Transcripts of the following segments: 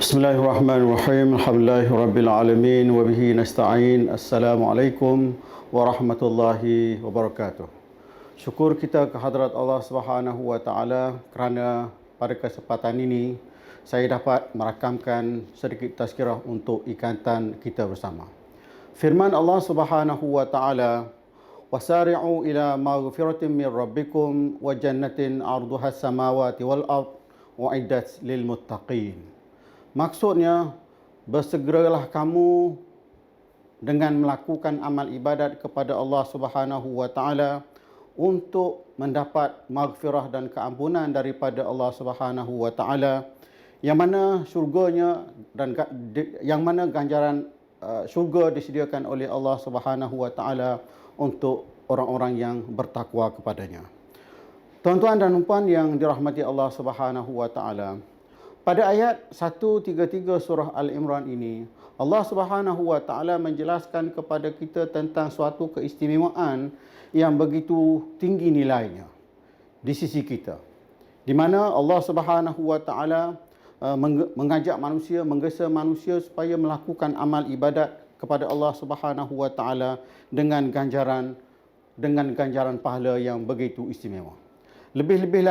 Bismillahirrahmanirrahim. Alhamdulillahirabbil alamin wa bihi nasta'in. Assalamualaikum warahmatullahi wabarakatuh. Syukur kita kehadrat Allah Subhanahu wa taala kerana pada kesempatan ini saya dapat merakamkan sedikit tazkirah untuk ikatan kita bersama. Firman Allah Subhanahu wa taala, "Wasari'u ila maghfiratin min rabbikum wa jannatin 'arduha as-samawati wal ard u'iddat lil muttaqin." Maksudnya, bersegeralah kamu dengan melakukan amal ibadat kepada Allah Subhanahu wa taala untuk mendapat maghfirah dan keampunan daripada Allah Subhanahu wa taala, yang mana syurganya dan yang mana ganjaran syurga disediakan oleh Allah Subhanahu wa taala untuk orang-orang yang bertakwa kepadanya. Tuan-tuan dan puan yang dirahmati Allah Subhanahu wa taala, pada ayat 133 surah Al-Imran ini, Allah Subhanahu wa taala menjelaskan kepada kita tentang suatu keistimewaan yang begitu tinggi nilainya di sisi kita, di mana Allah Subhanahu wa taala mengajak manusia, menggesa manusia supaya melakukan amal ibadat kepada Allah Subhanahu wa taala dengan ganjaran pahala yang begitu istimewa. Lebih-lebih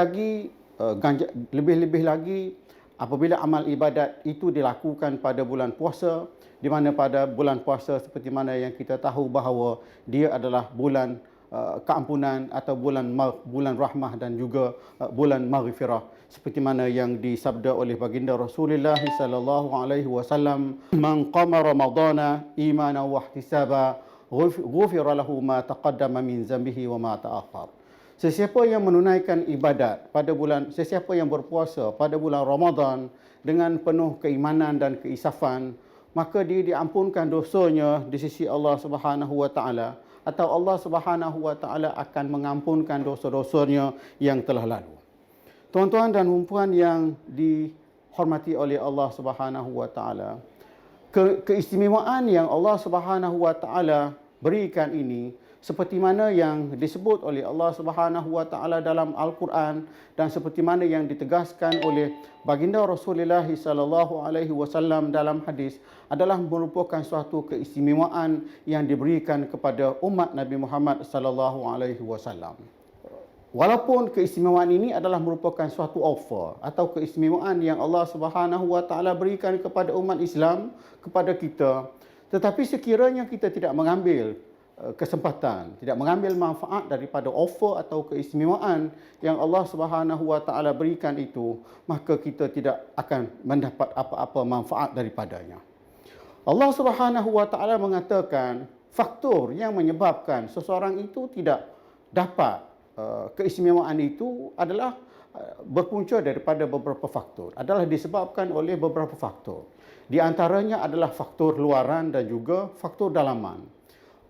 lagi apabila amal ibadat itu dilakukan pada bulan puasa, di mana pada bulan puasa seperti mana yang kita tahu bahawa dia adalah bulan keampunan atau bulan rahmah dan juga bulan maghfirah, seperti mana yang disabda oleh baginda Rasulullah sallallahu alaihi wasallam, "Man qama ramadhana imanan wa ihtisaba ghufira lahu ma taqaddama min zambihi wa ma ta'akhkhar." Sesiapa yang menunaikan ibadat sesiapa yang berpuasa pada bulan Ramadan dengan penuh keimanan dan keisafan, maka dia diampunkan dosanya di sisi Allah Subhanahu wa taala, atau Allah Subhanahu wa taala akan mengampunkan dosa-dosanya yang telah lalu. Tuan-tuan dan puan yang dihormati oleh Allah Subhanahu wa taala, keistimewaan yang Allah Subhanahu wa taala berikan ini seperti mana yang disebut oleh Allah Subhanahu wa taala dalam Al-Quran dan seperti mana yang ditegaskan oleh baginda Rasulullah sallallahu alaihi wasallam dalam hadis, adalah merupakan suatu keistimewaan yang diberikan kepada umat Nabi Muhammad sallallahu alaihi wasallam. Walaupun keistimewaan ini adalah merupakan suatu offer atau keistimewaan yang Allah Subhanahu wa taala berikan kepada umat Islam, kepada kita, tetapi sekiranya kita tidak mengambil kesempatan, tidak mengambil manfaat daripada offer atau keistimewaan yang Allah Subhanahu wa taala berikan itu, maka kita tidak akan mendapat apa-apa manfaat daripadanya. Allah Subhanahu wa taala mengatakan faktor yang menyebabkan seseorang itu tidak dapat keistimewaan itu adalah berpunca daripada beberapa faktor, adalah disebabkan oleh beberapa faktor. Di antaranya adalah faktor luaran dan juga faktor dalaman.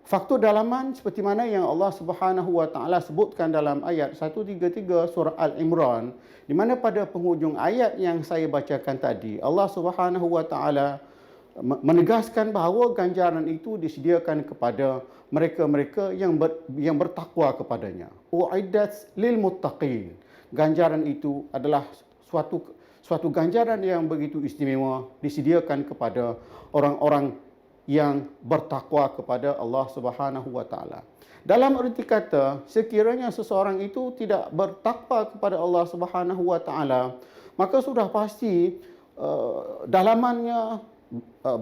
Faktor dalaman seperti mana yang Allah Subhanahu wa taala sebutkan dalam ayat 133 surah Al-Imran, di mana pada penghujung ayat yang saya bacakan tadi, Allah Subhanahu wa taala menegaskan bahawa ganjaran itu disediakan kepada mereka-mereka yang bertakwa kepadanya. U'iddat lil muttaqin. Ganjaran itu adalah suatu ganjaran yang begitu istimewa, disediakan kepada orang-orang yang bertakwa kepada Allah Subhanahu wa taala. Dalam erti kata, sekiranya seseorang itu tidak bertakwa kepada Allah Subhanahu wa taala, maka sudah pasti dalamannya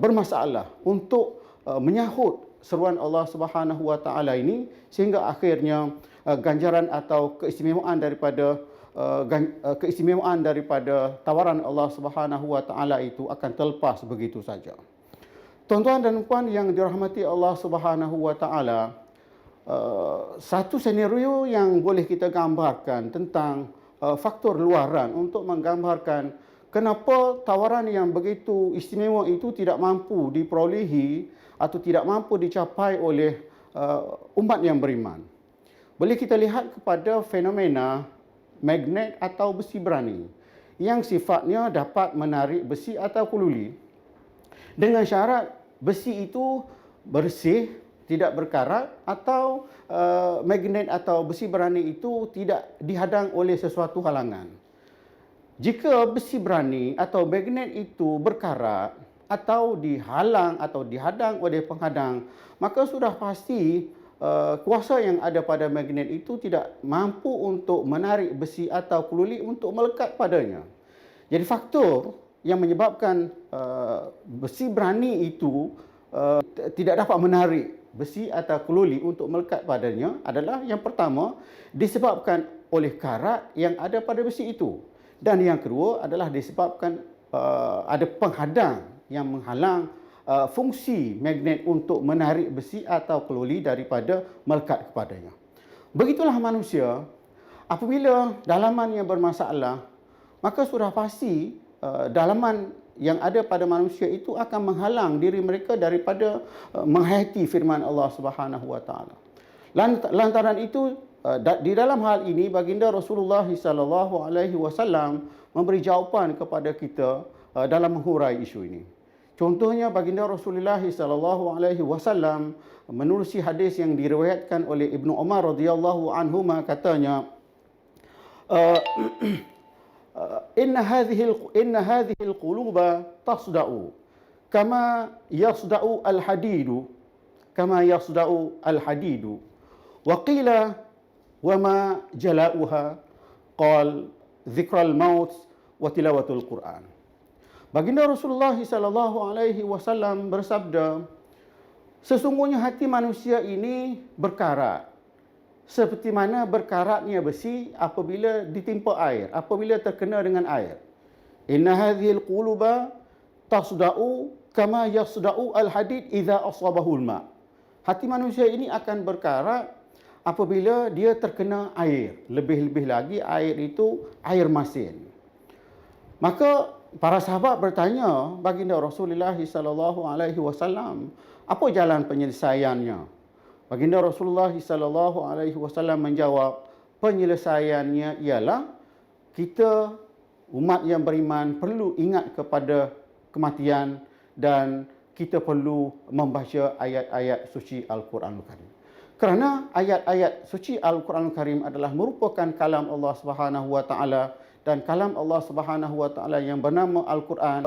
bermasalah untuk menyahut seruan Allah Subhanahu wa taala ini, sehingga akhirnya ganjaran atau keistimewaan daripada tawaran Allah Subhanahu wa taala itu akan terlepas begitu saja. Tuan-tuan dan puan yang dirahmati Allah Subhanahu wa taala, satu senario yang boleh kita gambarkan tentang faktor luaran untuk menggambarkan kenapa tawaran yang begitu istimewa itu tidak mampu diperolehi atau tidak mampu dicapai oleh umat yang beriman. Boleh kita lihat kepada fenomena magnet atau besi berani yang sifatnya dapat menarik besi atau keluli, dengan syarat besi itu bersih, tidak berkarat, atau magnet atau besi berani itu tidak dihadang oleh sesuatu halangan. Jika besi berani atau magnet itu berkarat atau dihalang atau dihadang oleh penghadang, maka sudah pasti kuasa yang ada pada magnet itu tidak mampu untuk menarik besi atau keluli untuk melekat padanya. Jadi faktor yang menyebabkan besi berani itu tidak dapat menarik besi atau keluli untuk melekat padanya adalah yang pertama disebabkan oleh karat yang ada pada besi itu. Dan yang kedua adalah disebabkan ada penghadang yang menghalang fungsi magnet untuk menarik besi atau keluli daripada melekat kepadanya. Begitulah manusia, apabila dalaman yang bermasalah, maka sudah pasti dalaman yang ada pada manusia itu akan menghalang diri mereka daripada menghayati firman Allah Subhanahu wa taala. Lantaran itu di dalam hal ini baginda Rasulullah sallallahu alaihi wasallam memberi jawapan kepada kita dalam menghurai isu ini. Contohnya baginda Rasulullah sallallahu alaihi wasallam menerusi hadis yang diriwayatkan oleh Ibnu Umar radhiyallahu anhuma katanya inna hadhihi al-quluba tasda'u kama yasda'u al-hadidu wa qila وما جلاؤها قال ذكر الموت وتلاوة القرآن. Baginda Rasulullah sallallahu alaihi wasallam bersabda, sesungguhnya hati manusia ini berkarat seperti mana berkaratnya besi apabila ditimpa air, apabila terkena dengan air. Inna hadhil quluba tasda'u kama yasda'u al-hadid idza asabahu al-ma. Hati manusia ini akan berkarat apabila dia terkena air, lebih-lebih lagi air itu air masin. Maka para sahabat bertanya baginda Rasulullah sallallahu alaihi wasallam, apa jalan penyelesaiannya? Baginda Rasulullah sallallahu alaihi wasallam menjawab, penyelesaiannya ialah kita umat yang beriman perlu ingat kepada kematian dan kita perlu membaca ayat-ayat suci Al-Quranul Karim. Kerana ayat-ayat suci Al-Quranul Karim adalah merupakan kalam Allah Subhanahu wa taala dan kalam Allah Subhanahu wa taala yang bernama Al-Quran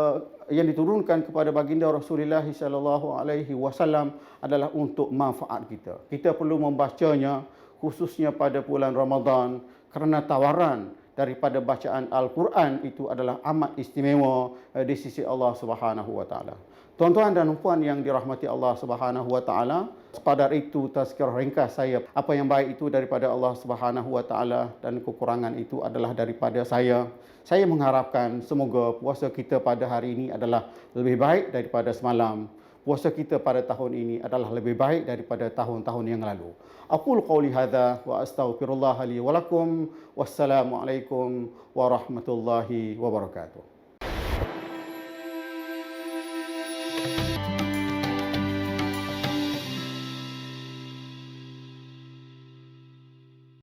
yang diturunkan kepada baginda Rasulullah sallallahu alaihi wasallam adalah untuk manfaat kita. Kita perlu membacanya khususnya pada bulan Ramadan kerana tawaran daripada bacaan Al-Quran itu adalah amat istimewa di sisi Allah Subhanahu wa taala. Tuan-tuan dan puan yang dirahmati Allah Subhanahu wa taala, sekadar itu tazkirah ringkas saya. Apa yang baik itu daripada Allah Subhanahu wa taala dan kekurangan itu adalah daripada saya. Saya mengharapkan semoga puasa kita pada hari ini adalah lebih baik daripada semalam. Puasa kita pada tahun ini adalah lebih baik daripada tahun-tahun yang lalu. Aqulu qauli hadza wa astaghfirullah li wa lakum. Wassalamualaikum warahmatullahi wabarakatuh.